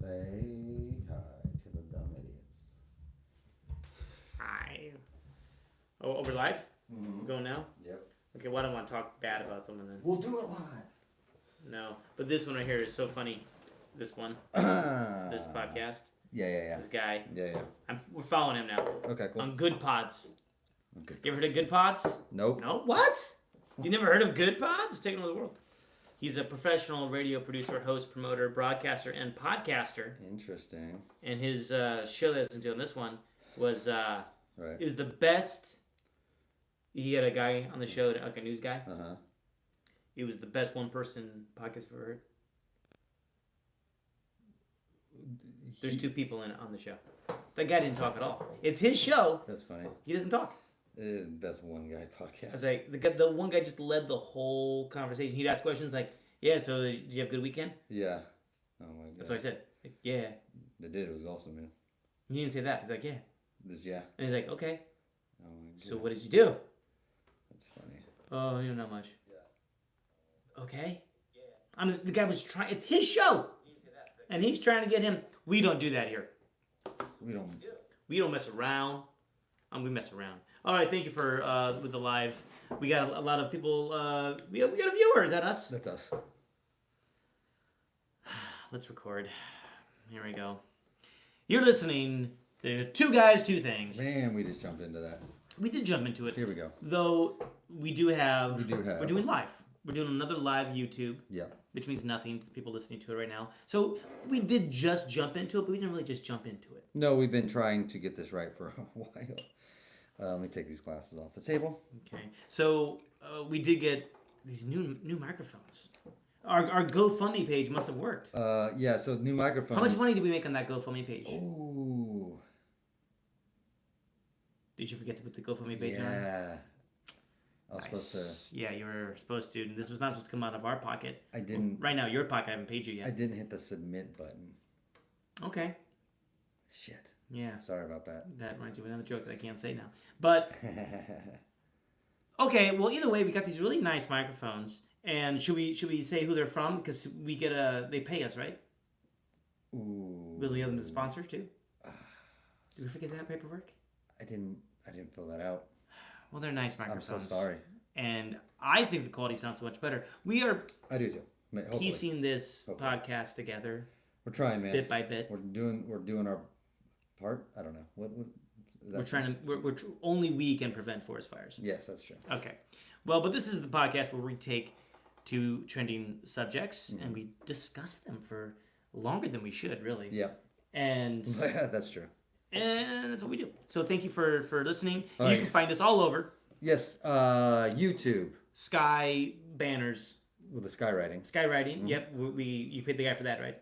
Say hi to the dumb idiots. Hi. Oh, we're live? Mm-hmm. We're going now? Yep. Okay, well, I don't want to talk bad about someone then. We'll do it live. No. But this one right here is so funny. This one. This podcast. Yeah. This guy. Yeah. We're following him now. Okay, cool. On Good Pods. Okay. You ever heard of Good Pods? Nope. No? What? You never heard of Good Pods? It's taking over the world. He's a professional radio producer, host, promoter, broadcaster, and podcaster. Interesting. And his show that I listened to on this one was right. It was the best. He had a guy on the show, like a news guy. Uh-huh. It was the best one-person podcast I've ever heard. There's two people on the show. That guy didn't talk at all. It's his show. That's funny. He doesn't talk. It is the best one guy podcast. I was like, the one guy just led the whole conversation. He'd ask questions like, "Yeah, so did you have a good weekend?" Yeah. Oh my god. That's what I said. Like, yeah. They did. It was awesome, man. He didn't say that. He's like, "Yeah." Yeah. And he's like, "Okay. Oh my god. So what did you do?" That's funny. Oh, you know, not much. Yeah. Okay. Yeah. I mean, the guy was trying. It's his show. He didn't say that. And he's trying to get him. We don't do that here. We don't mess around. We mess around. All right, thank you for with the live. We got a lot of people. We got a viewer. Is that us? That's us. Let's record. Here we go. You're listening to Two Guys, Two Things. Man, we just jumped into that. We did jump into it. Here we go. Though we're doing live. We're doing another live YouTube. Yeah. Which means nothing to the people listening to it right now. So we did just jump into it, but we didn't really just jump into it. No, we've been trying to get this right for a while. Let me take these glasses off the table. Okay. So we did get these new microphones. Our GoFundMe page must have worked. Yeah, so new microphones. How much money did we make on that GoFundMe page? Ooh. Did you forget to put the GoFundMe page on? Yeah. I was supposed to. Yeah, you were supposed to. And this was not supposed to come out of our pocket. I didn't. Well, right now, your pocket, I haven't paid you yet. I didn't hit the submit button. Okay. Shit. Yeah. Sorry about that. That reminds me of another joke that I can't say now. But, okay, well, either way, we got these really nice microphones. And should we say who they're from? Because we get they pay us, right? Ooh. Will we have them as a sponsor, too? Did we forget that paperwork? I didn't fill that out. Well, they're nice microphones. I'm so sorry. And I think the quality sounds so much better. We are I do too. Hopefully. piecing this podcast together. We're trying, man. Bit by bit. We're doing our part. I don't know. What is that? We're trying to. Only we can prevent forest fires. Yes, that's true. Okay. Well, but this is the podcast where we take two trending subjects and we discuss them for longer than we should, really. Yep. And that's true. And that's what we do. So thank you for listening. Oh, you can find us all over. Yes, YouTube. Sky banners. With the skywriting. Skywriting. Mm-hmm. Yep. You paid the guy for that, right?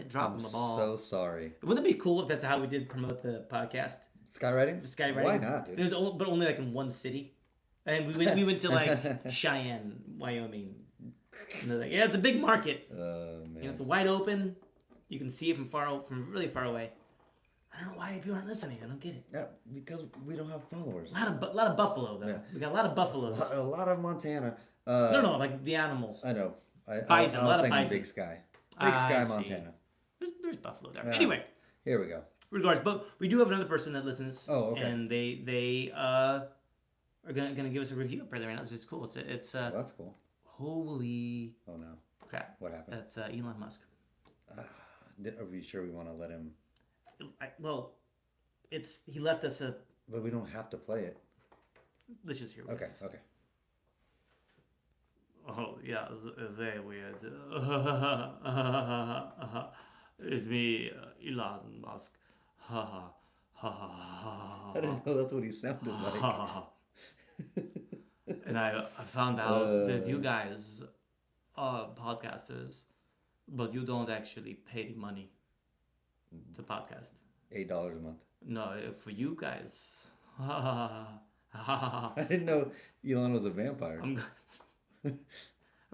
Dropping the ball. So sorry. Wouldn't it be cool if that's how we did promote the podcast? Skywriting? Skywriting. Why not, dude? It was but only like in one city, and we went to like Cheyenne, Wyoming. And they're like, yeah, it's a big market. Oh man. You know, it's wide open. You can see it from really far away. I don't know why people aren't listening. I don't get it. Yeah, because we don't have followers. A lot of buffalo though. Yeah. We got a lot of buffaloes. A lot of Montana. No, like the animals. I know. Bison. I was a lot of thinking bison. Big Sky. Big Sky, Montana. There's buffalo there. Yeah. Anyway. Here we go. Regardless, but we do have another person that listens. Oh, okay. And they are gonna give us a review up there right now. It's cool. It's oh, that's cool. Holy. Oh no. Crap. What happened? That's Elon Musk. Are we sure we want to let him? He left us a. But we don't have to play it. Let's just hear what it says. Okay. Oh yeah, very weird. It's me, Elon Musk. I didn't know that's what he sounded like. And I found out that you guys are podcasters, but you don't actually pay the money to podcast. $8 a month. No, for you guys. I didn't know Elon was a vampire. I'm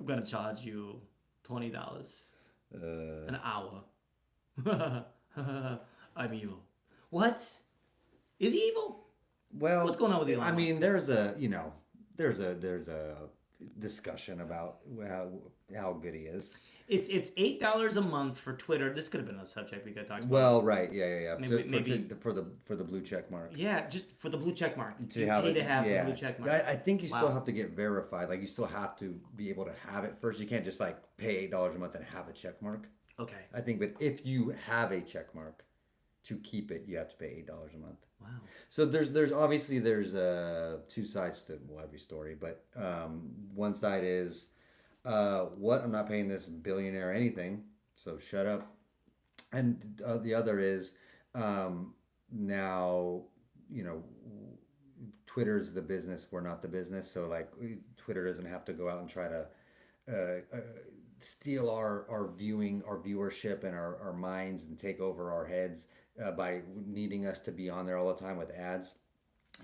gonna charge you $20 an hour. I'm evil. What? Is he evil? Well, what's going on with Elon? I mean, there's a discussion about how good he is. It's $8 a month for Twitter. This could have been a subject we could talk about. Well, right, yeah. Maybe For the blue check mark. Yeah, just for the blue check mark. To You have pay it, to have yeah. the blue check mark. I think you still Wow. have to get verified. Like you still have to be able to have it first. You can't just like pay $8 a month and have a check mark. Okay. I think, but if you have a check mark, to keep it, you have to pay $8 a month. Wow. So there's obviously two sides to every story, but one side is what, I'm not paying this billionaire anything, so shut up, and the other is now Twitter's the business, we're not the business, so like Twitter doesn't have to go out and try to steal our viewership and our minds and take over our heads by needing us to be on there all the time with ads.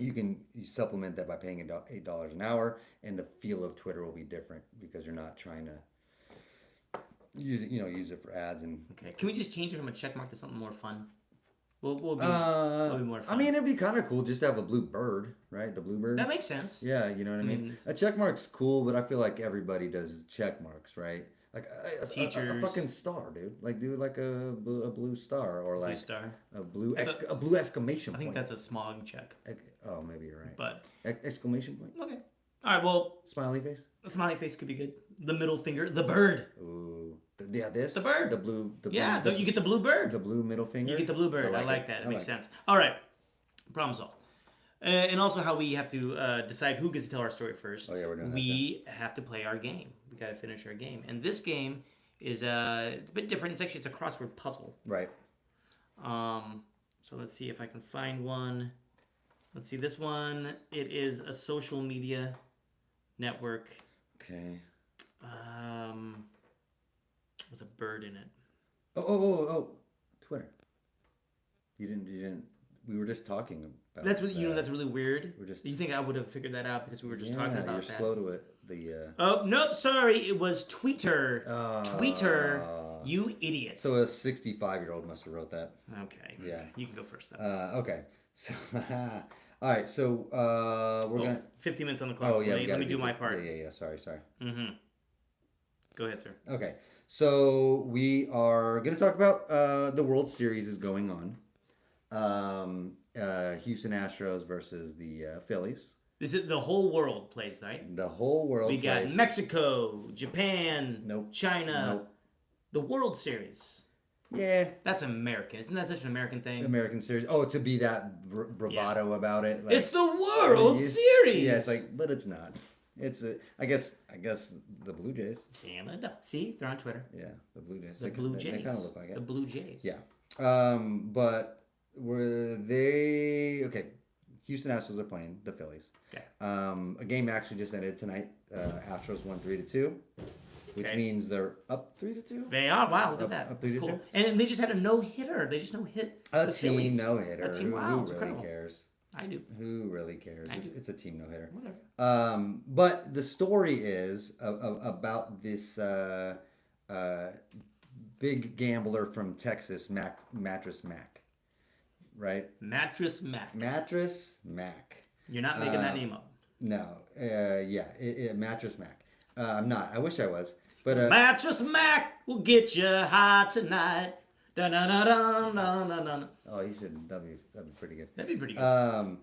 You supplement that by paying $8 an hour, and the feel of Twitter will be different because you're not trying to use it for ads. And Okay. Can we just change it from a check mark to something more fun? We'll be more fun. I mean, it'd be kind of cool just to have a blue bird, right? The blue bird. That makes sense. Yeah, you know what I mean. A check mark's cool, but I feel like everybody does check marks, right? Like a Teachers. fucking star, dude. Like do like a blue star or like Blue star. a blue That's a blue exclamation I point. think that's a smog check. Oh, maybe you're right. But Exclamation point. okay. All right. Well, Smiley face. the smiley face could be good. The middle finger. The bird. Ooh. Yeah, this. The bird. The blue. Yeah. You get the blue bird. The blue middle finger. You get the blue bird. I like that. It I makes like sense. All right. Problem solved. And also how we have to decide who gets to tell our story first. Oh, yeah, we're doing that, We have to play our game. We got to finish our game. And this game is it's a bit different. It's a crossword puzzle. Right. So let's see if I can find one. Let's see this one. It is a social media network. Okay. With a bird in it. Oh. Twitter. You didn't. We were just talking about. That's what that's really weird. We're just. You think I would have figured that out because we were just talking about you're that? slow to it. Oh nope, sorry, it was Twitter. Twitter, you idiot. So a 65-year-old must have wrote that. Okay. Yeah. You can go first though. Okay. So, all right. So we're gonna. 50 minutes on the clock. Oh yeah. Let me do my part. Yeah. Sorry. Mm-hmm. Go ahead, sir. Okay. So we are gonna talk about the World Series is going on. Houston Astros versus the Phillies. This is the whole world plays, right? The whole world. We got plays. Mexico, Japan, Nope. China. Nope. The World Series. Yeah. That's American. Isn't that such an American thing? American Series. Oh, to be that bravado about it. Like, it's the World Series. Yeah, it's like, but it's not. It's I guess the Blue Jays. Canada. See, they're on Twitter. Yeah, the Blue Jays. The Blue Jays. They kind of look like it. The Blue Jays. Yeah. But were they okay? Houston Astros are playing the Phillies. Okay. A game actually just ended tonight. Astros won 3-2, which means they're up 3-2. They are. Wow, look at Up that. 3-2. That's cool. And they just had a no-hitter. They just no-hit A the team Phillies. no-hitter. A team, wow, Who it's really incredible. cares? I do. Who really cares? I do. It's a team no-hitter. Whatever. But the story is about this big gambler from Texas, Mattress Mac, right? Mattress Mac. Mattress Mac. You're not making that name up. No. Mattress Mac. I'm not. I wish I was. But Mattress Mac will get you high tonight. Da-da-da-da-da-da-da. oh, you should. That'd be pretty good. That'd be pretty good.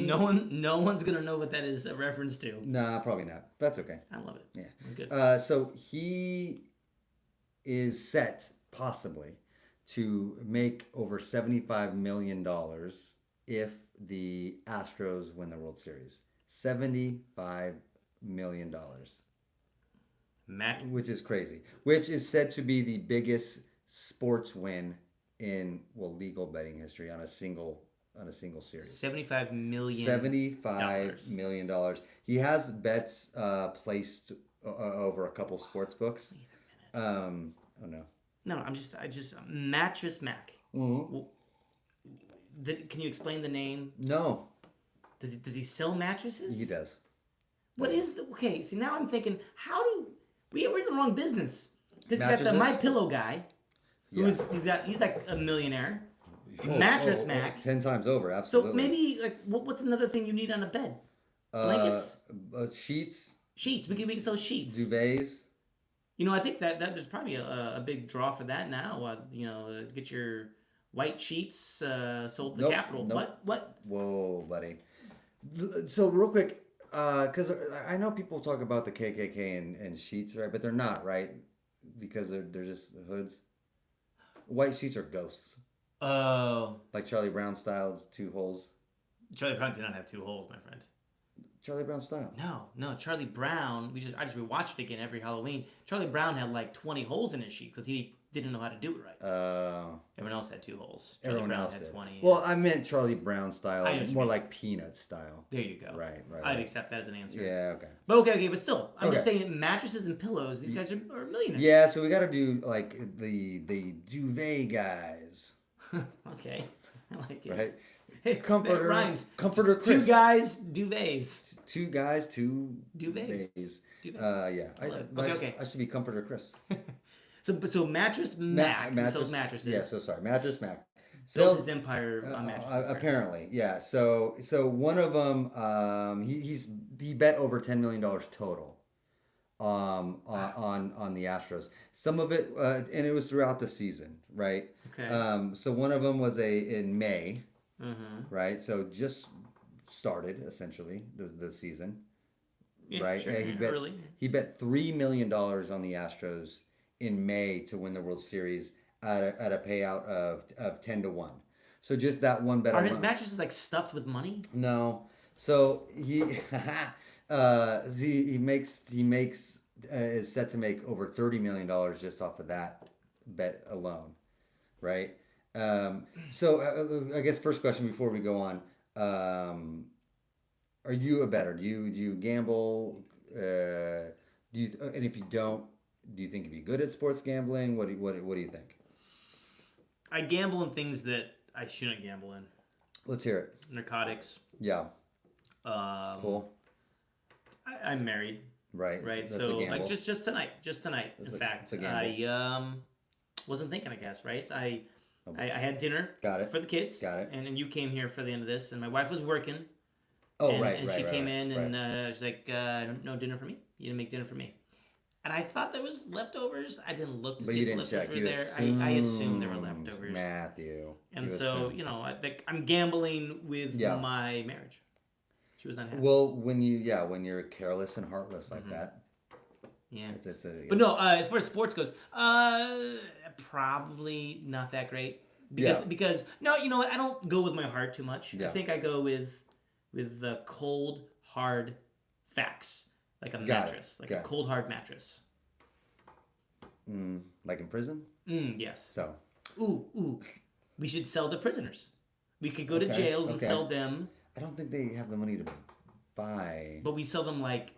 No one's gonna know what that is a reference to. Nah, probably not. That's okay. I love it. Yeah. I'm good. So he is set possibly to make over $75 million if the Astros win the World Series. $75 million. Mac. Which is crazy. Which is said to be the biggest sports win in legal betting history on a single series. $75 million. $75 million. He has bets placed over a couple sports books. Oh no. No, I just Mattress Mac. Mm-hmm. Can you explain the name? No. Does he sell mattresses? He does. What is the okay? See, now I'm thinking, how do we're in the wrong business? Because you got the Mattresses? My Pillow guy, who's he's like a millionaire. Mattress Mac. 10 times over, absolutely. So maybe like what's another thing you need on a bed? Blankets, sheets. Sheets. We can sell sheets. Duvets. I think that there's probably a big draw for that now. Get your white sheets sold at the Capitol. Nope. What? Whoa, buddy. So real quick, because I know people talk about the KKK and sheets, right? But they're not, right? Because they're just hoods. White sheets are ghosts. Oh. Like Charlie Brown style, 2 holes. Charlie Brown did not have 2 holes, my friend. Charlie Brown style. No. Charlie Brown. I just rewatch it again every Halloween. Charlie Brown had like 20 holes in his sheet because he didn't know how to do it right. Everyone else had 2 holes. Charlie Brown had 20. Well, I meant Charlie Brown style, more like peanut style. There you go. Right. I'd accept that as an answer. Yeah, okay. But okay, but still, I'm just saying mattresses and pillows. These guys are millionaires. Yeah, so we got to do like the duvet guys. Okay, I like it. Right. Hey, Comforter rhymes. Comforter Chris. 2 guys, duvets. 2 guys, 2 duvets. Yeah. Okay. I should be Comforter Chris. So Mattress Mac sells mattresses. Yeah, so sorry. Mattress Mac. Built his empire on mattresses. Apparently, yeah. So one of them, he bet over $10 million total, on the Astros. Some of it, and it was throughout the season, right? Okay. So one of them was in May, right? So just started essentially the season, right? Sure, he bet $3 million on the Astros in May to win the World Series at a payout of 10-1. So just that one bet. Are his mattresses like stuffed with money? No. So he is set to make over $30 million just off of that bet alone, right? So I guess first question before we go on, are you a bettor? Do you gamble? And if you don't, do you think you'd be good at sports gambling? What do you think? I gamble in things that I shouldn't gamble in. Let's hear it. Narcotics. Yeah. Cool. I'm married. Right. So like just tonight. In fact, I wasn't thinking. I guess right. I had dinner. Got it. For the kids. Got it. And then you came here for the end of this, and my wife was working. Oh, and she came in and she's like, "No dinner for me. You didn't make dinner for me." And I thought there was leftovers. I didn't look to see if leftovers were there. I assumed there were leftovers. Matthew. And so, I think I'm gambling with my marriage. She was not happy. Well, when you're careless and heartless like that. Yeah. But no, as far as sports goes, probably not that great. Because no, you know what? I don't go with my heart too much. Yeah. I think I go with the cold, hard facts. Like a mattress. A cold, hard mattress. Like in prison? Yes. So. Ooh. We should sell to prisoners. We could go to jails and sell them. I don't think they have the money to buy. But we sell them like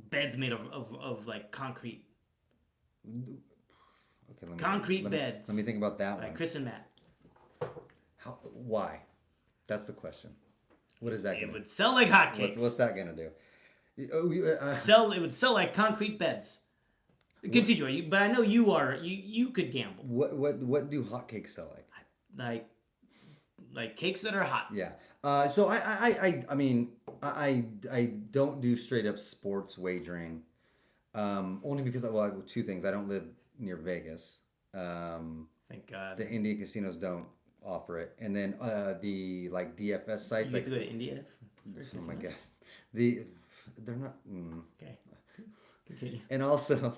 beds made of like concrete. Okay, concrete beds. Let me think about that one. Like Chris and Matt. Why? That's the question. What is that going to do? It would sell like hotcakes. What's that going to do? It would sell like concrete beds. Continue, but I know you could gamble. What do hotcakes sell like? Like cakes that are hot. Yeah. So I mean I don't do straight up sports wagering. Only because of 2 things. I don't live near Vegas. Thank God. The Indian casinos don't offer it, and then the like DFS sites. You have to go to India. Oh my God. They're not. Okay. Continue. And also,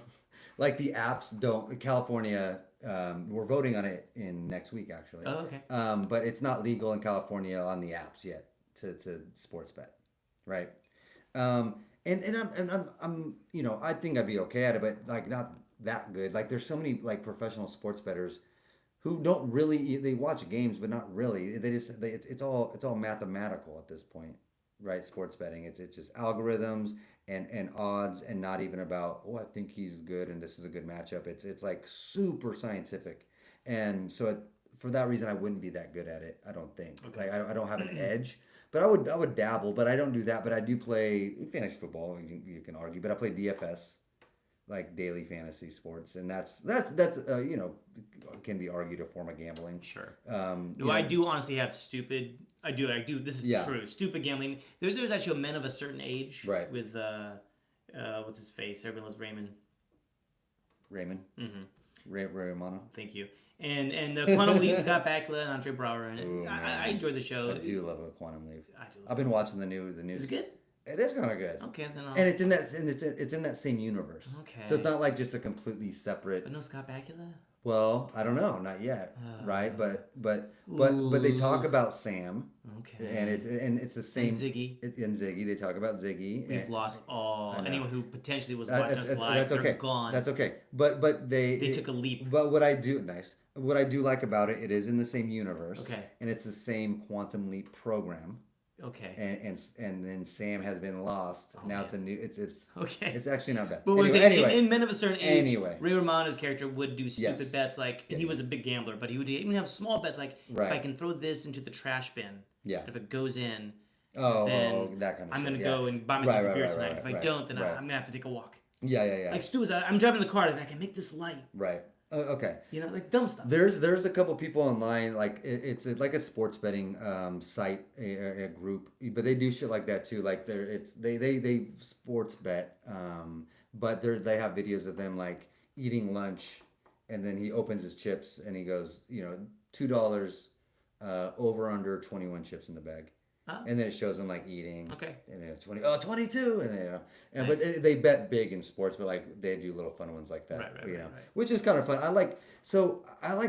like the apps don't. California, we're voting on it in next week actually. Oh, okay. But it's not legal in California on the apps yet to sports bet, right? And I'm I think I'd be okay at it, but like not that good. Like there's so many like professional sports bettors who don't really they watch games, but not really. It's all mathematical at this point. Right, sports betting. It's just algorithms and odds, and not even about I think he's good and this is a good matchup. It's like super scientific, and so for that reason I wouldn't be that good at it. I don't think. Okay. Like I don't have an edge, but I would dabble. But I don't do that. But I do play fantasy football. You can argue, but I play DFS, like daily fantasy sports, and that's can be argued a form of gambling. Sure. I do honestly have stupid. I do. This is true. Stupid gambling. There's actually men of a certain age, right, with what's his face? Everyone loves Raymond. Raymond. Mm-hmm. Ray Romano. Thank you. And Quantum Leap, Scott Bakula, and Andre Braugher. And I enjoy the show. I do love a Quantum Leap. I do. I've been watching the new. Is it good? It is kind of good. Okay, then I'll... And it's in that same universe. Okay. So it's not like just a completely separate. But no Scott Bakula? Well, I don't know, not yet, right? But they talk about Sam. Okay. And it's the same. And Ziggy. And Ziggy, they talk about Ziggy. We've lost anyone who potentially was watching us live. That's okay. They're gone. That's okay. But they took a leap. But what I do like about it is in the same universe. Okay. And it's the same Quantum Leap program. Okay. And then Sam has been lost. Now it's a new. It's okay. It's actually not bad. But anyway, in Men of a Certain Age, Ray Romano's character would do stupid bets and he was a big gambler, but he would even have small bets like if I can throw this into the trash bin, if it goes in, then that kind of I'm shit. gonna go and buy myself a beer tonight. If I don't, then I'm gonna have to take a walk. Yeah. Like Stu, I'm driving the car. If I can make this light. Right. Okay. You know, like dumb stuff. There's a couple people online, like it's like a sports betting site, a group, but they do shit like that too. Like they sports bet, but they have videos of them like eating lunch, and then he opens his chips and he goes, $2 over under 21 chips in the bag. Oh. And then it shows them like eating. Okay. And then 22, and then nice. But they bet big in sports, but like they do little fun ones like that, right. Which is kind of fun. I like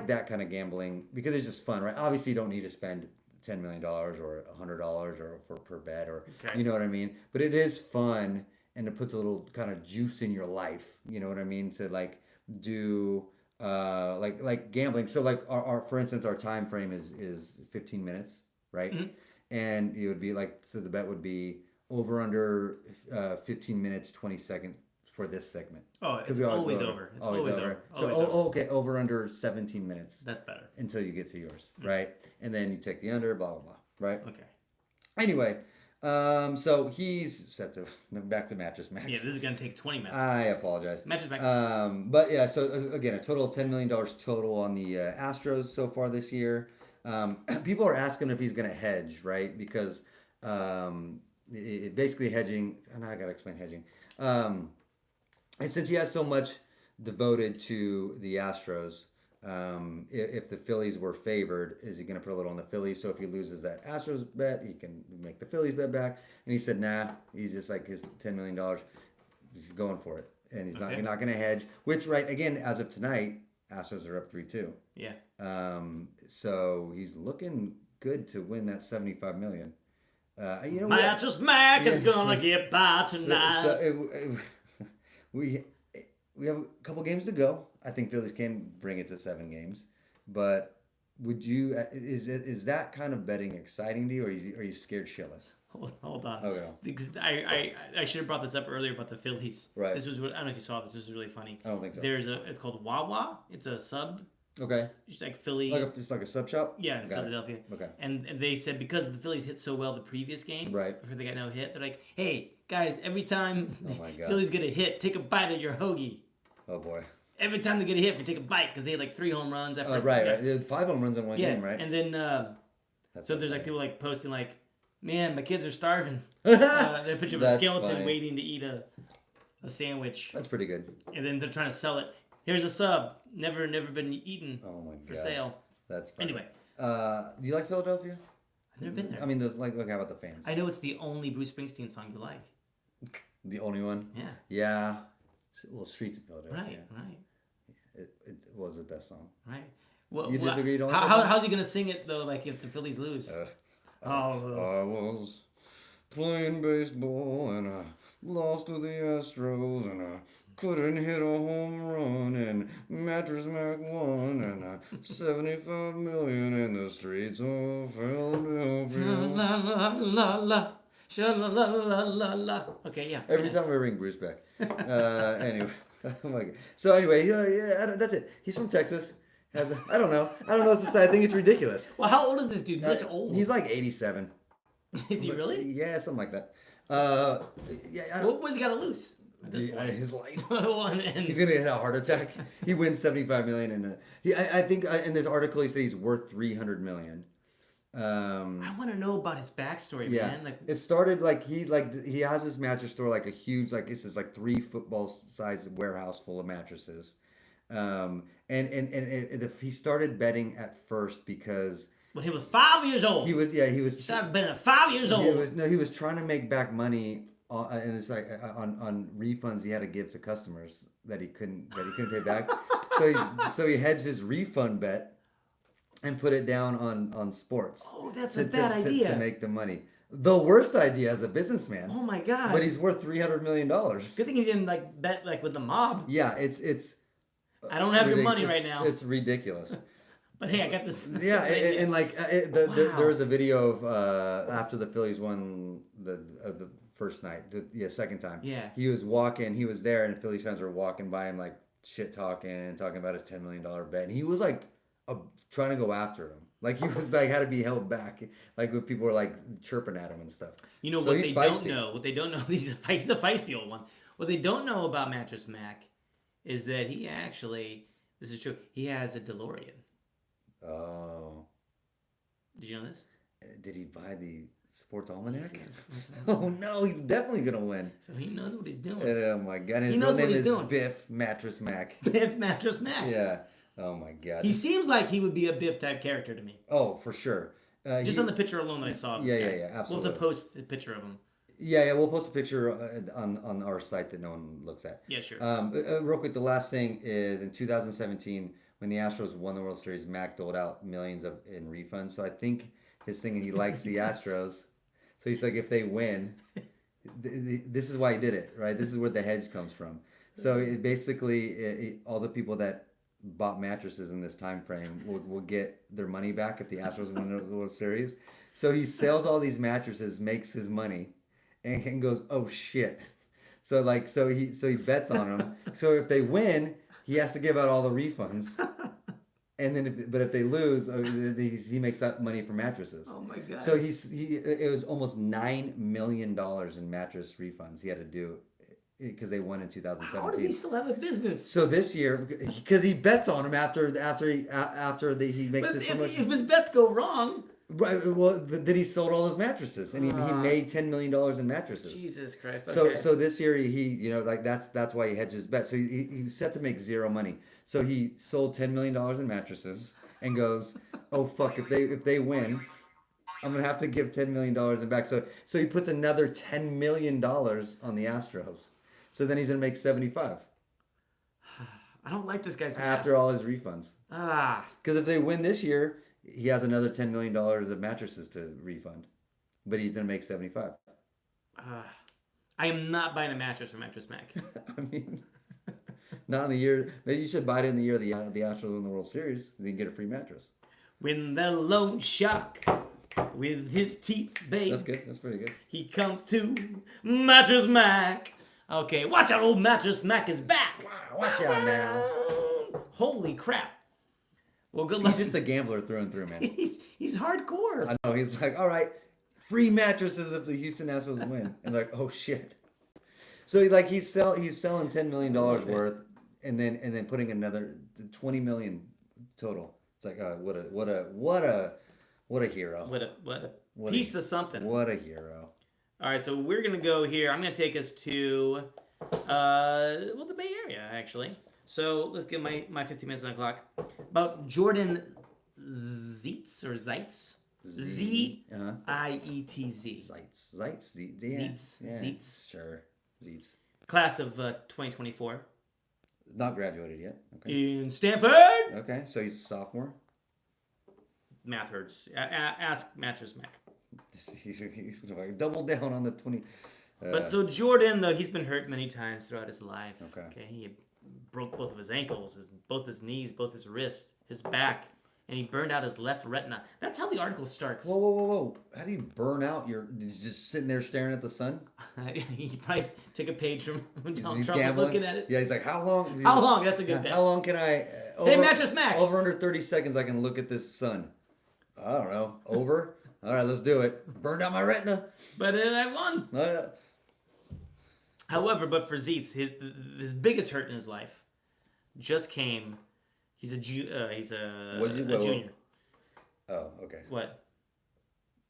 that kind of gambling because it's just fun, right? Obviously, you don't need to spend $10 million or $100 or per bet or you know what I mean. But it is fun, and it puts a little kind of juice in your life. You know what I mean? To like do like gambling. So like our for instance, our time frame is 15 minutes, right? Mm-hmm. And it would be like, so the bet would be over under 15 minutes, 20 seconds for this segment. Oh, it's always over. It's always over. So, okay, over under 17 minutes. That's better. Until you get to yours, right? And then you take the under, blah, blah, blah, right? Okay. Anyway, so he's set to, back to Mattress Mac. Yeah, this is going to take 20 minutes. I apologize. Mattress Mac. But yeah, so again, a total of $10 million total on the Astros so far this year. People are asking if he's going to hedge, right? Because basically hedging, and I got to explain hedging. And since he has so much devoted to the Astros, if the Phillies were favored, is he going to put a little on the Phillies? So if he loses that Astros bet, he can make the Phillies bet back. And he said, nah, he's just like his $10 million. He's going for it. And he's not going to hedge, which, right, again, as of tonight, Astros are up 3-2. Yeah. So he's looking good to win that $75 million. Matress Mac is gonna get by tonight. We have a couple games to go. I think Phillies can bring it to 7 games, but would you? Is that kind of betting exciting to you, or are you scared shitless? Hold on. Okay. Because I should have brought this up earlier about the Phillies. Right. This was I don't know if you saw this. This was really funny. I don't think so. It's called Wawa. It's a sub. Okay. It's like Philly. It's like a sub shop? Yeah, in Philadelphia. Okay. And they said because the Phillies hit so well the previous game, right, before they got no hit, they're like, hey, guys, every time God. Phillies get a hit, take a bite of your hoagie. Oh, boy. Every time they get a hit, we take a bite because they had like 3 home runs. Right. They had 5 home runs in one game, right? And then, so there's like people like posting like, man, my kids are starving. They picture of a skeleton waiting to eat a sandwich. That's pretty good. And then they're trying to sell it. Here's a sub. Never been eaten for sale. That's funny. Anyway. Do you like Philadelphia? I've never been there. I mean, look, how about the fans? I know it's the only Bruce Springsteen song you like. The only one? Yeah. Yeah. Well, Streets of Philadelphia. Right. It was the best song. Right. Well, you disagree? How's he going to sing it, though, like if the Phillies lose? I was playing baseball and I lost to the Astros and I couldn't hit a home run and Mattress Mac won and 75 million in the streets of Philadelphia. La la la la. Sha-la-la-la-la-la. Okay, yeah. Every time we bring Bruce back. Anyway. Oh my God. So anyway, that's it. He's from Texas. I don't know what's to say. I think it's ridiculous. Well, how old is this dude? He's like old. He's like 87. Is he really? Yeah, something like that. What's he got to lose? At this point? His life. And he's gonna hit a heart attack. He wins $75 million, and I think in this article he said he's worth $300 million. I want to know about his backstory, Yeah, man. Like, it started he has this mattress store, like a huge, like it's just like 3 football sized warehouse full of mattresses. He started betting at first because when he was 5 years old. he was He started betting at 5 years old. he was trying to make back money and it's like on refunds he had to give to customers that he couldn't pay back. So he hedged his refund bet and put it down on sports. Oh, that's a bad idea. To make the money. The worst idea as a businessman. Oh my god! But he's worth $300 million. Good thing he didn't like bet like with the mob. Yeah, it's. I don't have your money right now. It's ridiculous. But hey, I got this. Yeah, and like there was a video of after the Phillies won the first night, second time. Yeah. He was walking. He was there, and the Phillies fans were walking by him like shit talking about his $10 million bet, and he was like trying to go after him. Like he was like had to be held back. Like when people were like chirping at him and stuff. You know so what they don't know? What they don't know? He's a feisty old one. What they don't know about Matress Mac is that he actually, this is true, he has a DeLorean. Oh. Did you know this? Did he buy the sports almanac? Oh no, he's definitely gonna win. So he knows what he's doing. And, oh my god, his real name is Biff Matress Mac. Biff Matress Mac. Yeah. Oh my god. He seems like he would be a Biff type character to me. Oh, for sure. Just on the picture alone that I saw. Yeah, absolutely. We'll have to post a picture of him. Yeah, we'll post a picture on our site that no one looks at. Yeah, sure. Real quick, the last thing is in 2017 when the Astros won the World Series, Mac doled out millions in refunds. So I think his thing, he likes the Astros. So he's like, if they win, this is why he did it, right? This is where the hedge comes from. So all the people that bought mattresses in this time frame will get their money back if the Astros win the World Series. So he sells all these mattresses, makes his money, and goes, oh shit. So he bets on them. So if they win, he has to give out all the refunds. And then if they lose, he makes that money from mattresses. Oh my god. So it was almost $9 million in mattress refunds he had to do because they won in 2017. How does he still have a business? So this year, because he bets on him after he makes his promotion. If his bets go wrong. Right. Well, then he sold all those mattresses, and he made $10 million in mattresses. Jesus Christ. Okay. So this year he that's why he hedged his bet. So he set to make zero money. So he sold $10 million in mattresses and goes, oh fuck, if they win, I'm gonna have to give $10 million in back. So he puts another $10 million on the Astros. So then he's gonna make 75. I don't like this guy's math. After all his refunds. Because if they win this year, he has another $10 million of mattresses to refund, but he's gonna make 75. I am not buying a mattress from Matress Mac. I mean, not in the year. Maybe you should buy it in the year the Astros win the World Series. Then you can get a free mattress. When the loan shark with his teeth, babe. That's good. That's pretty good. He comes to Matress Mac. Okay, watch out, old Matress Mac is back. Wow, watch out now. Holy crap. Well, good luck. He's just a gambler through and through, man. He's hardcore. I know. He's like, all right, free mattresses if the Houston Astros win, and like, oh shit. So he's selling $10 million worth, and then putting another $20 million total. It's like, what a hero. What a piece of something. What a hero. All right, so we're gonna go here. I'm gonna take us to the Bay Area actually. So let's get my 15 minutes on the clock. About Jordan Zietz or Zeitz. Zietz. Zeitz. Zietz. Sure. Zietz. Class of 2024. Not graduated yet. Okay. In Stanford. Okay, so he's a sophomore. Math hurts. Ask Matress Mac. He's gonna double down on the 20. But so Jordan, though, he's been hurt many times throughout his life. Okay. He broke both of his ankles, both his knees, both his wrists, his back, and he burned out his left retina. That's how the article starts. Whoa. How do you burn out? You're just sitting there staring at the sun? He probably took a page from Donald Trump was looking at it. Yeah, he's like, how long? How long? That's a good bet. How long can I... Hey, Matress Mac! Over under 30 seconds I can look at this sun. I don't know. Over? All right, let's do it. Burned out my retina. But I won. However, but for Zietz, his biggest hurt in his life just came. He's a junior. Oh, okay. What?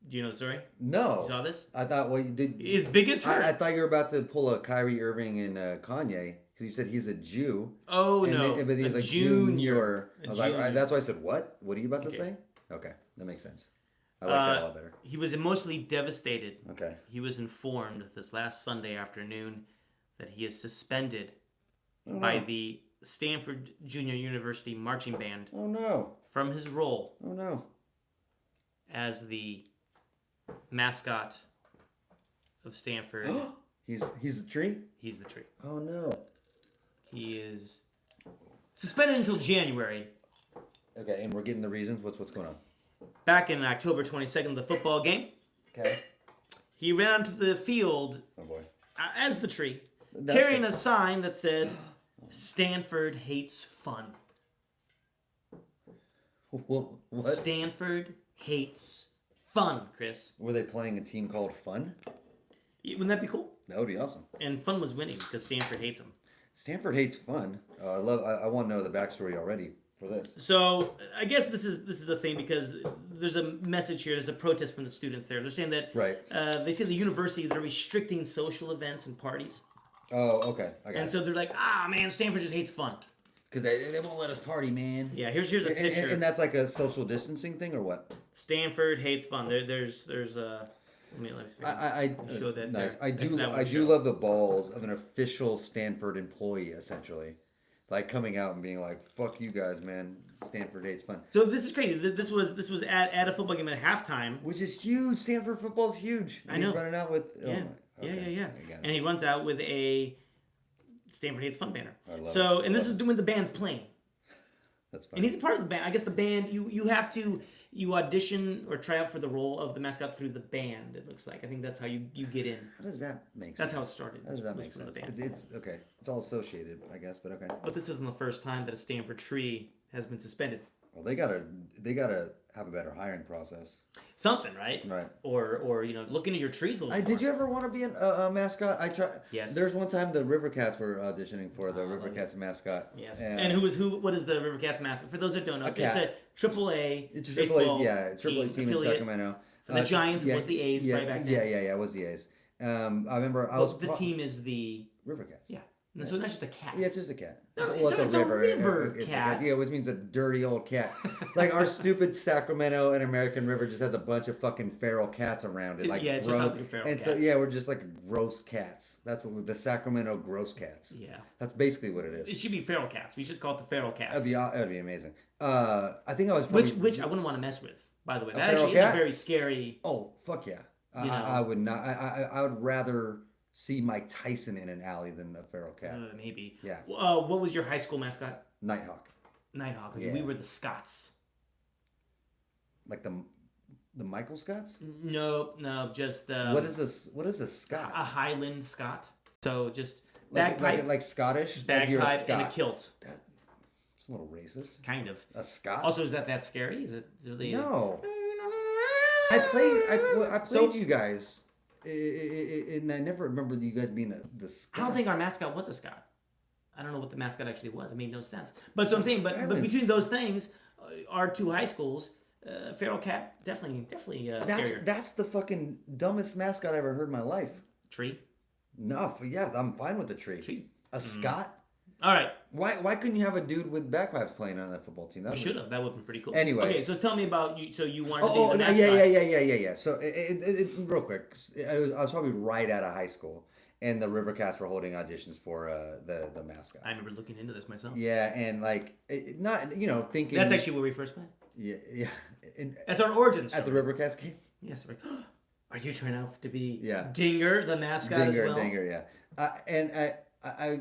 Do you know the story? No. You saw this? I thought, well, you did. His biggest hurt. I thought you were about to pull a Kyrie Irving and Kanye because you said he's a Jew. Oh, no. But he's like junior. I was like, that's why I said, what? What are you about to say? Okay, that makes sense. I like that a lot better. He was emotionally devastated. Okay. He was informed this last Sunday afternoon that he is suspended by the Stanford Junior University Marching Band. Oh, no. From his role. Oh, no. As the mascot of Stanford. He's the tree? He's the tree. Oh, no. He is suspended until January. Okay, and we're getting the reasons. What's going on? Back in October 22nd, the football game. Okay. He ran onto the field as the tree, carrying a sign that said, Stanford hates fun. What? Stanford hates fun, Chris. Were they playing a team called Fun? Wouldn't that be cool? That would be awesome. And Fun was winning because Stanford hates them. Stanford hates fun. I want to know the backstory already for this. So I guess this is a thing because there's a message here. There's a protest from the students there. They're saying that they say the university, they're restricting social events and parties. Oh, okay. So they're like, man, Stanford just hates fun. Because they won't let us party, man. Yeah, here's a picture. And that's like a social distancing thing or what? Stanford hates fun. There's let me show that. Nice. There. I do love the balls of an official Stanford employee, essentially. Like coming out and being like, "Fuck you guys, man. Stanford hates fun." So this is crazy. This was at a football game at halftime, which is huge. Stanford football's huge. I know. He's running out with yeah. And he runs out with a Stanford hates fun banner. And this is when the band's playing. That's fine. And he's a part of the band. I guess the band you have to audition or try out for the role of the mascot through the band. It looks like. I think that's how you get in. How does that make sense? That's how it started. How does that make sense? It's okay. It's all associated, I guess, but okay. But this isn't the first time that a Stanford tree has been suspended. Well, they gotta have a better hiring process. Something, right? Right. Or look into your trees a little more. Did you ever want to be a mascot? I tried. Yes. There's one time the River Cats were auditioning for the River Cats mascot. Yes. And who? What is the River Cats mascot? For those that don't know, it's a AAA. It's a baseball AAA team in Sacramento. For the Giants was the A's right back then. Yeah, it was the A's. I remember the team is the River Cats. Yeah. No, so it's not just a cat. Yeah, it's just a cat. No, it's a river cat. Yeah, which means a dirty old cat. Like our stupid Sacramento and American River just has a bunch of fucking feral cats around it. Like it just sounds like a feral cat. And so we're just like gross cats. That's what the Sacramento gross cats. Yeah. That's basically what it is. It should be feral cats. We should call it the feral cats. That'd be amazing. I think I was probably, which I wouldn't want to mess with. By the way, that actually cat? is a very scary. Oh fuck yeah! I would not. I would rather see Mike Tyson in an alley than a feral cat. Maybe. Yeah. What was your high school mascot? Nighthawk. Nighthawk. Yeah. We were the Scots. Like the Michael Scots? No, just. What is this? What is a Scot? A Highland Scot. So just bagpipe, like Scottish, bagpipe and a kilt. It's a little racist. Kind of. A Scot. Also, is that scary? Is it really? No. I played you guys. And I never remember you guys being the Scot. I don't think our mascot was a Scot. I don't know what the mascot actually was. It made no sense. But so I'm saying, but between those things, our two high schools, feral cat definitely scarier. That's the fucking dumbest mascot I ever heard in my life. Tree. No, yeah, I'm fine with the tree. Tree. A Scot. All right. Why couldn't you have a dude with bagpipes playing on that football team? We should have. That would have been pretty cool. Anyway. Okay, so tell me about you. So you wanted to be the mascot. Yeah. So real quick, I was probably right out of high school, and the River Cats were holding auditions for the mascot. I remember looking into this myself. Yeah, and like not thinking. That's actually where we first met. Yeah. That's our origin story. At the River Cats game. Yes. Like, are you trying out to be Yeah. Dinger, the mascot as well? Dinger, yeah. And I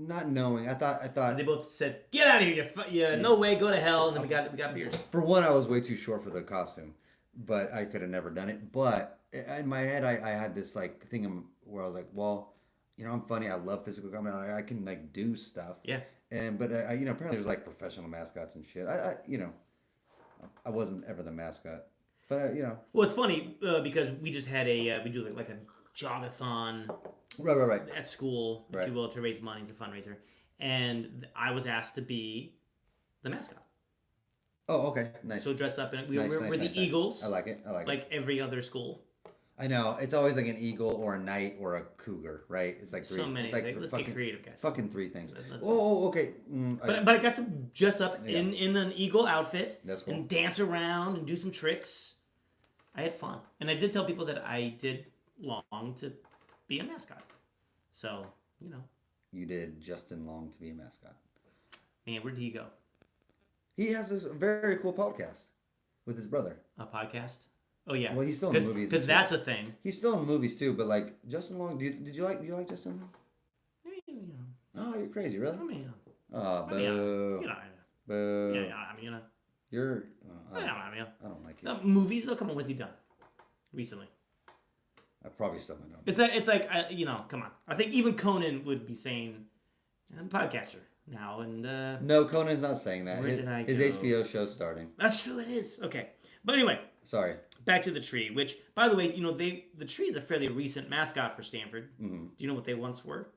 not knowing, I thought and they both said, "Get out of here! No way, go to hell!" And then we got beers. For one, I was way too short for the costume, but I could have never done it. But in my head, I had this like thing where I was like, well, I'm funny. I love physical comedy. I can like do stuff. Yeah. But apparently there's like professional mascots and shit. I wasn't ever the mascot, but Well, it's funny because we just had we do like a jogathon. Right. At school, if you will, to raise money. It's a fundraiser. And I was asked to be the mascot. Oh, okay, nice. So dress up, and Nice, we're the Eagles. I like it. I like it. Like every other school. I know it's always like an eagle or a knight or a cougar, right? It's like three. So many. It's like Let's fucking, get creative, guys. Fucking three things. That's Oh, okay. But I got to dress up in an eagle outfit That's cool. and dance around and do some tricks. I had fun, and I did tell people that I did long to be a mascot. So You did Justin long to be a mascot. Man, where did he go? He has this very cool podcast with his brother. A podcast? Oh yeah. Well, he's still in movies. Because that's a thing. He's still in movies too, but like Justin Long, did you like Justin Long? Oh, you're crazy, really? I mean, Oh, boo. Boo. Yeah, You're. I I don't like you. Movies though, come on, what's he done recently? I probably still don't. It's like come on. I think even Conan would be saying, I'm a podcaster now, and No, Conan's not saying that. Where did I his go? HBO show's starting. That's true, it is. Okay, but anyway. Sorry. Back to the tree, which, by the way, the tree is a fairly recent mascot for Stanford. Mm-hmm. Do you know what they once were?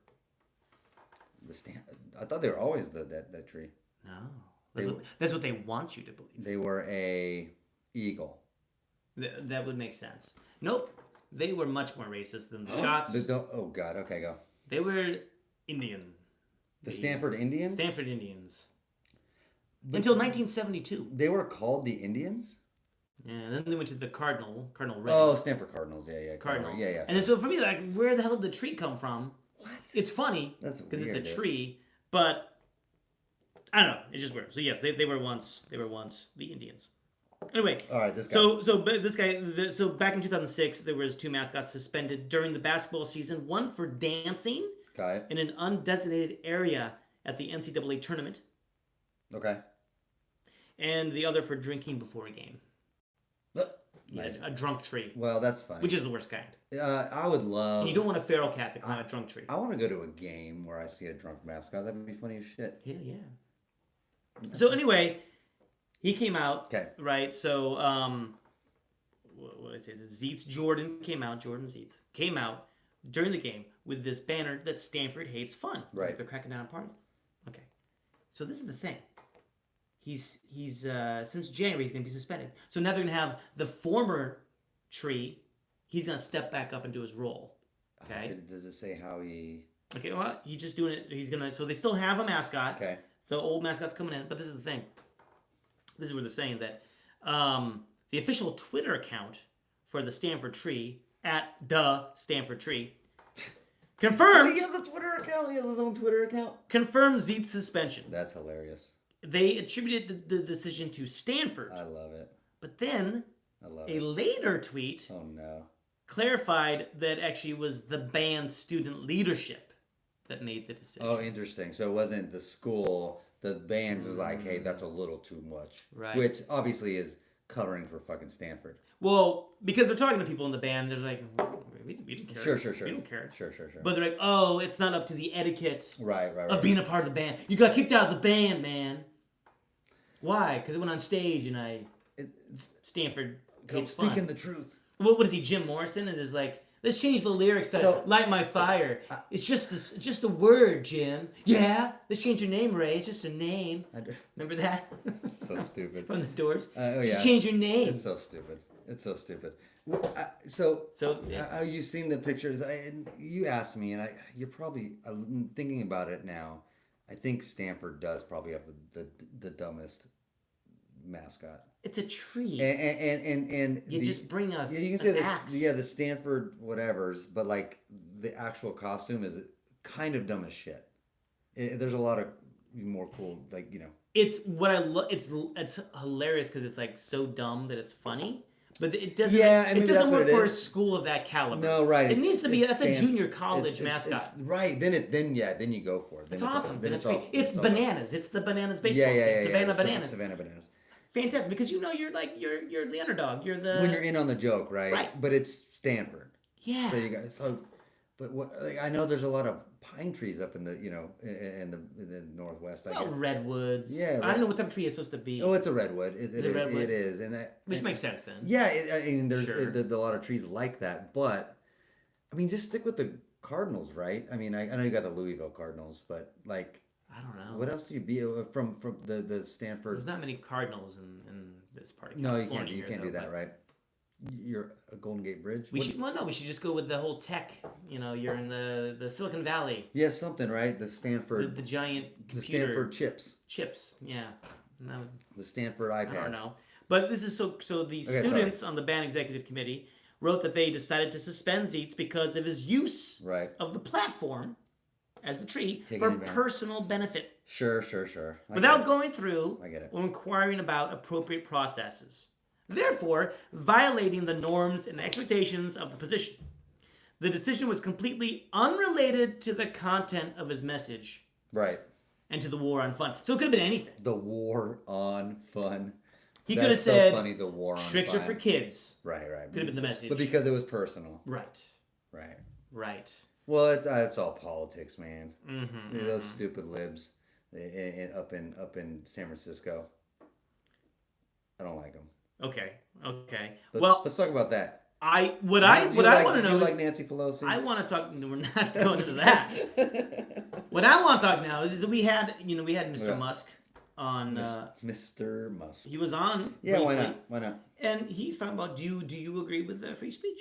I thought they were always that tree. No, that's what they want you to believe. They were a eagle. That would make sense. Nope, they were much more racist than the Scots. Oh God. Okay, go. They were Indian. The Stanford Indians. Stanford Indians. Until 1972. They were called the Indians. Yeah, and then they went to the Cardinal Ray. Oh, Stanford Cardinals. Yeah. Cardinal. Yeah. And then so for me, like, where the hell did the tree come from? What? It's funny because it's a tree, but I don't know. It's just weird. So yes, they were once the Indians. Anyway, all right. This guy. So back in 2006, there was 2 mascots suspended during the basketball season. One for dancing in an undesignated area at the NCAA tournament. Okay. And the other for drinking before a game. Nice. Yeah, a drunk tree. Well, that's funny. Which is the worst kind. I would love. And you don't want a feral cat to climb a drunk tree. I want to go to a game where I see a drunk mascot. That'd be funny as shit. Yeah. So anyway, he came out. Okay. Right. So what did I say? Jordan Zietz came out during the game with this banner that Stanford hates fun. Right. Like they're cracking down on parties. Okay. So this is the thing. He's since January he's going to be suspended. So now they're going to have the former tree. He's going to step back up and do his role. Okay. Does it say how he? Okay. Well, he's just doing it. He's gonna. So they still have a mascot. Okay. The old mascot's coming in, but this is the thing. This is where they're saying that the official Twitter account for the Stanford tree @the Stanford tree confirmed. He has a Twitter account. He has his own Twitter account. Confirms Zeet's suspension. That's hilarious. They attributed the decision to Stanford. I love it. But then a later tweet clarified that actually it was the band's student leadership that made the decision. Oh, interesting. So it wasn't the school. The band was like, hey, that's a little too much. Right. Which obviously is covering for fucking Stanford. Well, because they're talking to people in the band, they're like, we didn't care. Sure. We don't care. Sure. But they're like, oh, it's not up to the etiquette right. of being a part of the band. You got kicked out of the band, man. Why? Because it went on stage and Stanford hates fun. Speaking the truth. What is he, Jim Morrison? And is like, let's change the lyrics to light my fire. It's just a word, Jim. Yeah, let's change your name, Ray. It's just a name. Remember that? So stupid. From the Doors. Oh yeah. Just change your name. It's so stupid. You seen the pictures? You asked me, and you're probably thinking about it now. I think Stanford does probably have the dumbest mascot. It's a tree. And you just bring us. You can say this. Axe. Yeah, the Stanford whatevers, but like the actual costume is kind of dumb as shit. There's a lot of more cool, like It's what I love. It's hilarious because it's like so dumb that it's funny. But it doesn't. Yeah, it doesn't work for a school of that caliber. No, right. It needs to be. That's a junior college mascot. Right. Then you go for it. It's awesome. Then it's great. It's bananas. It's the bananas baseball team. Savannah Bananas. Savannah Bananas. Fantastic, because you're the underdog. You're the when you're in on the joke, right? Right. But it's Stanford. Yeah. So you guys. But what? Like, I know there's a lot of pine trees up in the in the Northwest. Redwoods. Yeah. I don't know what type of tree it's supposed to be. Oh, it's a redwood. Is it redwood? It is, which makes sense then. Yeah, there's a lot of trees like that, but I mean, just stick with the Cardinals, right? I mean, I know you got the Louisville Cardinals, but like I don't know. What else do you be from the Stanford? There's not many cardinals in this part of No, California. you can't do that, right? You're a Golden Gate Bridge. We should well no, we should just go with the whole tech. You're in the Silicon Valley. Yeah, something, right? The Stanford. The giant computer. The Stanford chips. Chips, yeah. No, the Stanford iPads. I don't know. But this is so the students on the band executive committee wrote that they decided to suspend Zeitz because of his use of the platform as the tree for personal benefit. Sure. Without going through I get it. or inquiring about appropriate processes. Therefore, violating the norms and expectations of the position. The decision was completely unrelated to the content of his message. Right. And to the war on fun. So it could have been anything. The war on fun. He could have said, so funny, the war on tricks fun. are for kids. Right. Could have been the message. But because it was personal. Right. Well, it's all politics, man. Mm-hmm, Those stupid libs up in San Francisco. I don't like them. Okay. Let's talk about that. What I want to know is, like Nancy Pelosi? I want to talk. We're not going to that. What I want to talk now is that we had Mr. Musk on. Mr. Musk. He was on. Yeah, briefly, why not? And he's talking about do you agree with free speech?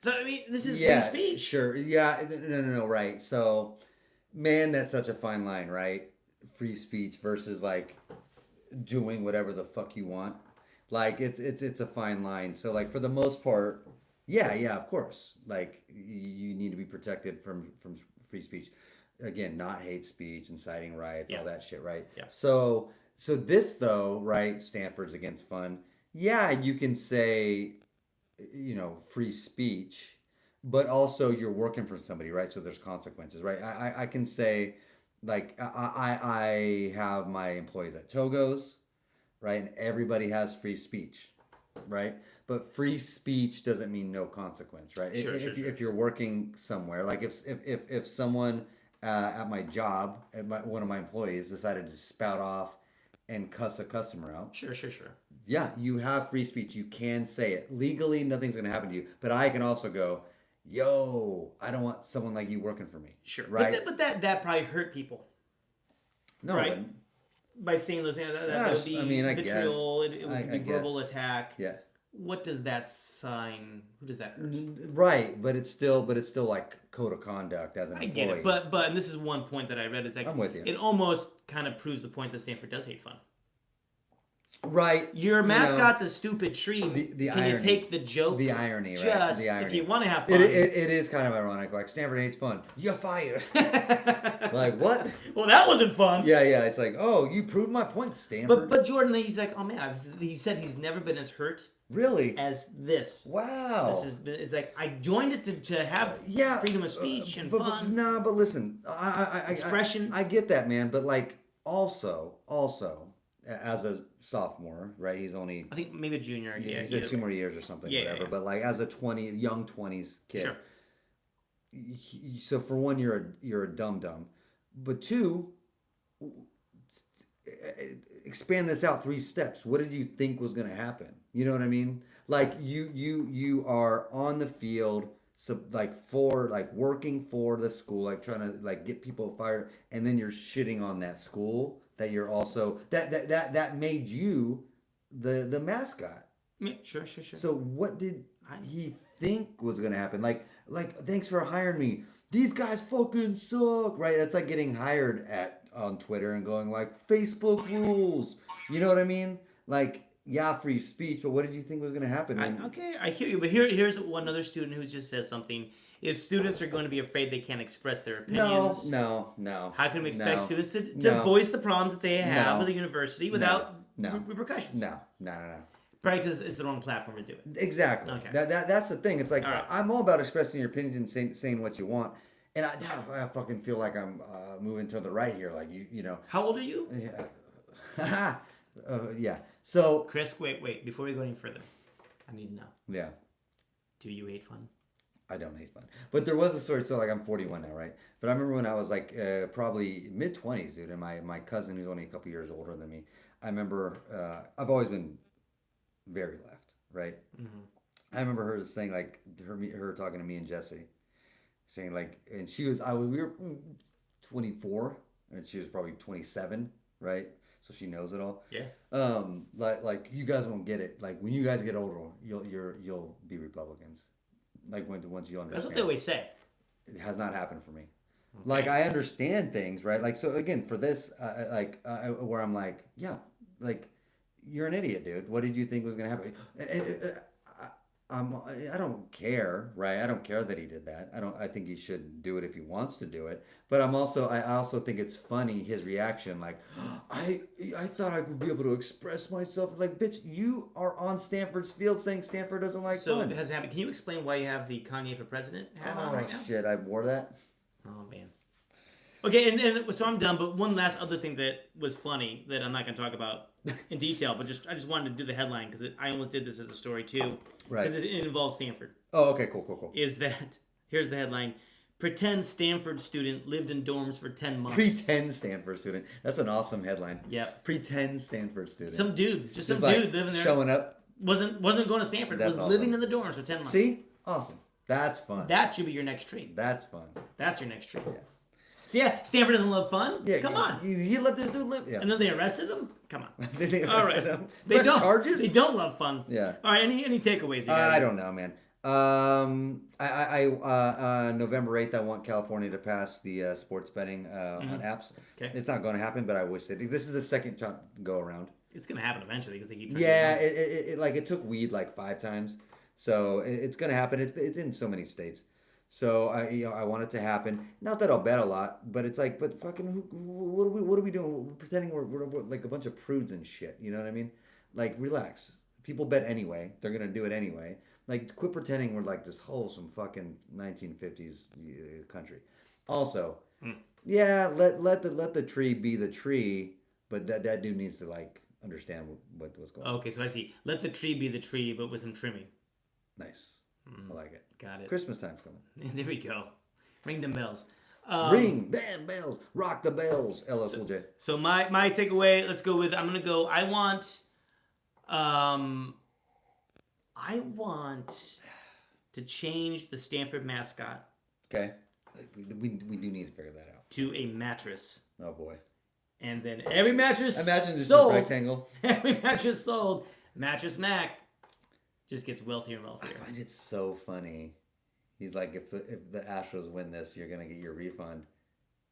So I mean, this is free speech. Sure. Yeah. No. Right. So, man, that's such a fine line, right? Free speech versus like doing whatever the fuck you want. Like it's a fine line. So like for the most part, yeah, of course. Like you need to be protected from free speech. Again, not hate speech, inciting riots, all that shit, right? Yeah. So this though, right? Stanford's against fun. Yeah, you can say, free speech, but also you're working for somebody, right? So there's consequences, right? I can say, like I have my employees at Togo's. Right, and everybody has free speech, right? But free speech doesn't mean no consequence, right? Sure. If you're working somewhere, like if someone at my job, one of my employees decided to spout off and cuss a customer out, sure. Yeah, you have free speech. You can say it legally. Nothing's gonna happen to you. But I can also go, yo, I don't want someone like you working for me. Sure, right? But that probably hurt people. No, right? By saying those things, that would be vitriol. It would be verbal attack. Yeah. What does that sign? Who does that hurt? Right, but it's still like code of conduct as an employee. I get it, but and this is one point that I read. It's like I'm with you. It almost kind of proves the point that Stanford does hate fun. Right. Your mascot's a stupid tree. The Can irony, you take the joke? The irony, right? Just the irony. If you want to have fun. It is kind of ironic. Like, Stanford hates fun. You're fired. Like, what? Well, that wasn't fun. Yeah. It's like, oh, you proved my point, Stanford. But Jordan, he's like, oh man, he said he's never been as hurt. Really? As this. Wow. It's like, I joined it to have freedom of speech and fun. No, but listen, expression. I get that, man. But like, also, as a sophomore, right? He's only, I think maybe a junior. Yeah, he's got 2 more years or something, whatever. Yeah. But like, as a young 20s kid, sure. So for one, you're a dum-dum, but two, expand this out 3 steps. What did you think was going to happen? You know what I mean? Like you are on the field, so working for the school, like trying to like get people fired, and then you're shitting on that school that you're also that made you the mascot. Yeah, sure. So what did he think was going to happen? Like thanks for hiring me. These guys fucking suck, right? That's like getting hired on Twitter and going like Facebook rules. You know what I mean? Like, yeah, free speech, but what did you think was going to happen? Okay, I hear you, but here's one other student who just says something. If students are going to be afraid they can't express their opinions, no. How can we expect students to voice the problems that they have at the university without repercussions? No. Probably because it's the wrong platform to do it. Exactly. Okay. That's the thing. It's like, right. I'm all about expressing your opinions and saying what you want. And I fucking feel like I'm moving to the right here. Like, you know. How old are you? Yeah. Yeah. So. Chris, wait. Before we go any further, I need to know. Yeah. Do you hate fun? I don't hate fun. But there was a story, so like I'm 41 now, right? But I remember when I was like probably mid-20s, dude, and my cousin, who's only a couple years older than me, I remember, I've always been very left, right? Mm-hmm. I remember her saying like, her talking to me and Jesse, saying like, and we were 24, and she was probably 27, right? So she knows it all. Yeah. Like you guys won't get it. Like when you guys get older, you'll be Republicans. Like once you understand. That's what they always say. It has not happened for me. Okay. Like I understand things, right? Like so again for this, where I'm like, yeah, like you're an idiot, dude. What did you think was gonna happen? I don't care, right? I don't care that he did that. I think he should do it if he wants to do it. But I also think it's funny his reaction, like, I thought I would be able to express myself. Like, bitch, you are on Stanford's field saying Stanford doesn't like fun. So it hasn't happened. Can you explain why you have the Kanye for president hat on right now? Shit, I wore that. Oh man. Okay, and so I'm done. But one last other thing that was funny that I'm not going to talk about in detail, but I just wanted to do the headline because I almost did this as a story too, right? Because it involves Stanford. Oh, okay, cool. Is that here's the headline: Pretend Stanford student lived in dorms for 10 months. Pretend Stanford student. That's an awesome headline. Yep. Pretend Stanford student. Some dude, just some like dude living there, showing up. Wasn't going to Stanford. Was awesome. Living in the dorms for 10 months. See, awesome. That's fun. That should be your next treat. That's fun. That's your next treat. Yeah. So yeah, Stanford doesn't love fun. Yeah, come on. You let this dude live. Yeah. And then they arrested him. Come on. They all right. Him? They don't. Charges? They don't love fun. Yeah. All right. Any takeaways? I don't know, man. November 8th, I want California to pass the sports betting on apps. Okay. It's not going to happen, but I wish they did. This is the second go around. It's going to happen eventually because they keep. Yeah. It took weed like 5 times, so it's going to happen. It's in so many states. So I want it to happen. Not that I'll bet a lot, but it's like, but fucking, what are we doing? We're pretending we're like a bunch of prudes and shit. You know what I mean? Like, relax. People bet anyway. They're gonna do it anyway. Like, quit pretending we're like this wholesome fucking 1950s country. Also, yeah, let the tree be the tree, but that dude needs to like understand what's going on. Okay, so I see. Let the tree be the tree, but with some trimming. Nice. I like it. Got it. Christmas time's coming. There we go. Ring them bells. Ring, bam, bells. Rock the bells. LL Cool J. So my takeaway, let's go with, I want to change the Stanford mascot. Okay. We do need to figure that out. To a mattress. Oh, boy. And then every mattress Imagine this sold. rectangle. Every mattress sold. Matress Mac just gets wealthier and wealthier. I find it so funny. He's like, if the Astros win this, you're gonna get your refund,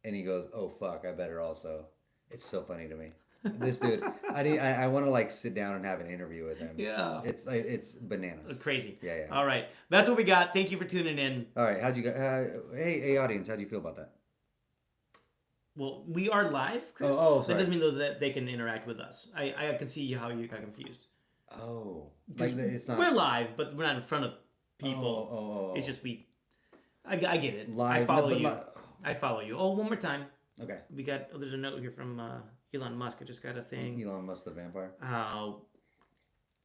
and he goes, "Oh fuck, I better also." It's so funny to me. This dude, I want to like sit down and have an interview with him. Yeah, it's bananas. Crazy. Yeah. All right, that's what we got. Thank you for tuning in. All right, how'd you go? Hey audience, how'd you feel about that? Well, we are live, Chris. Oh, sorry. That doesn't mean though that they can interact with us. I can see how you got confused. Oh, like it's not. We're live, but we're not in front of people. Oh. It's just I get it. Live. I follow you. I follow you. Oh, one more time. Okay. We got. There's a note here from Elon Musk. I just got a thing. Elon Musk the vampire. Oh,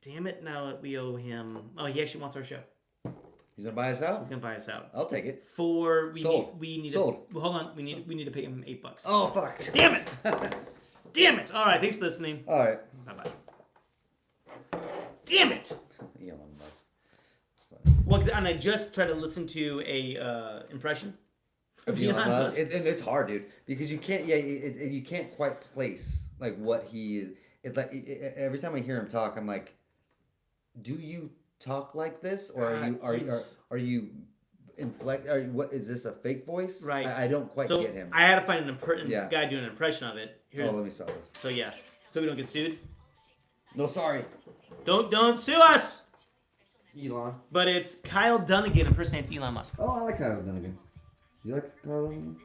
damn it! Now we owe him. Oh, he actually wants our show. He's gonna buy us out. He's gonna buy us out. I'll take it. Sold. Sold. Hold on. We need to pay him $8. Oh fuck! Damn it! Damn it! All right. Thanks for listening. All right. Bye bye. Damn it! Elon Musk. Well, and I just tried to listen to a impression of Elon Musk. And it's hard, dude, because you can't. Yeah, you can't quite place like what he is. It's like every time I hear him talk, I'm like, do you talk like this, or are you inflect? What is this, a fake voice? Right. I don't quite get him. I had to find an guy doing an impression of it. Let me stop this. So yeah, so we don't get sued. No, sorry. Don't sue us. Elon. But it's Kyle Dunnigan impersonates Elon Musk. Oh, I like Kyle Dunnigan. You like Kyle Dunnigan?